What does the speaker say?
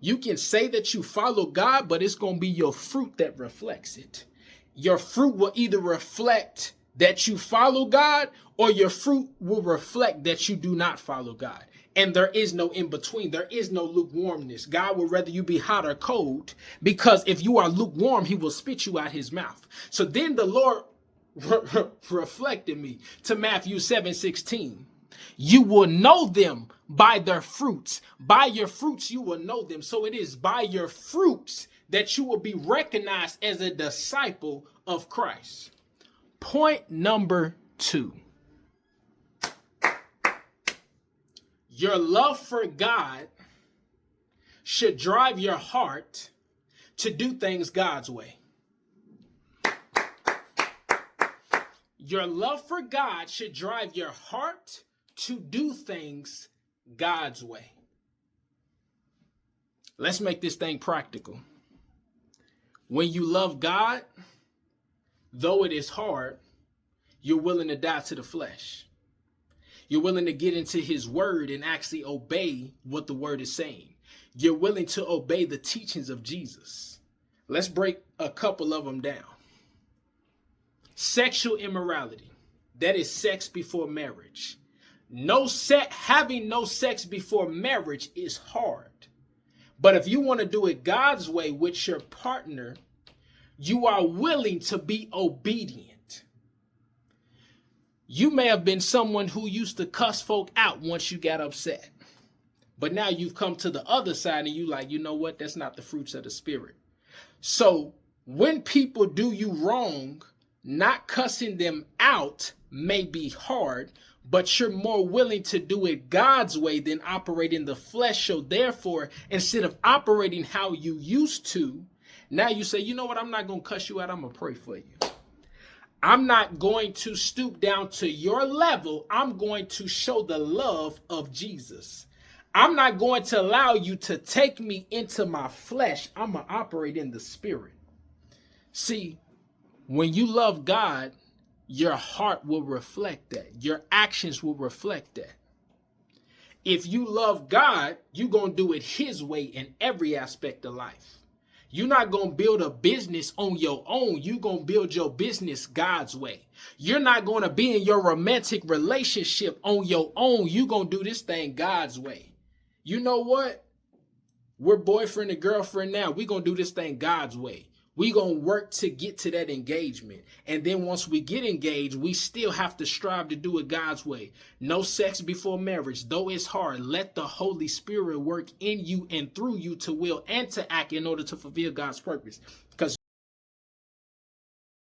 You can say that you follow God, but it's going to be your fruit that reflects it. Your fruit will either reflect that you follow God, or your fruit will reflect that you do not follow God. And there is no in between. There is no lukewarmness. God will rather you be hot or cold, because if you are lukewarm, he will spit you out his mouth. So then the Lord reflected me to Matthew 7:16. You will know them by their fruits. By your fruits, you will know them. So it is by your fruits that you will be recognized as a disciple of Christ. Point number 2. Your love for God should drive your heart to do things God's way. Your love for God should drive your heart to do things God's way. Let's make this thing practical. When you love God, though it is hard, you're willing to die to the flesh. You're willing to get into his word and actually obey what the word is saying. You're willing to obey the teachings of Jesus. Let's break a couple of them down. Sexual immorality. That is sex before marriage. Having no sex before marriage is hard. But if you want to do it God's way with your partner, you are willing to be obedient. You may have been someone who used to cuss folk out once you got upset. But now you've come to the other side and you like, you know what? That's not the fruits of the spirit. So when people do you wrong, not cussing them out may be hard, but you're more willing to do it God's way than operate in the flesh. So therefore, instead of operating how you used to, now you say, you know what? I'm not going to cuss you out. I'm going to pray for you. I'm not going to stoop down to your level. I'm going to show the love of Jesus. I'm not going to allow you to take me into my flesh. I'm going to operate in the spirit. See, when you love God, your heart will reflect that. Your actions will reflect that. If you love God, you're going to do it his way in every aspect of life. You're not going to build a business on your own. You're going to build your business God's way. You're not going to be in your romantic relationship on your own. You're going to do this thing God's way. You know what? We're boyfriend and girlfriend now. We're going to do this thing God's way. We're going to work to get to that engagement. And then once we get engaged, we still have to strive to do it God's way. No sex before marriage. Though it's hard, let the Holy Spirit work in you and through you to will and to act in order to fulfill God's purpose. Because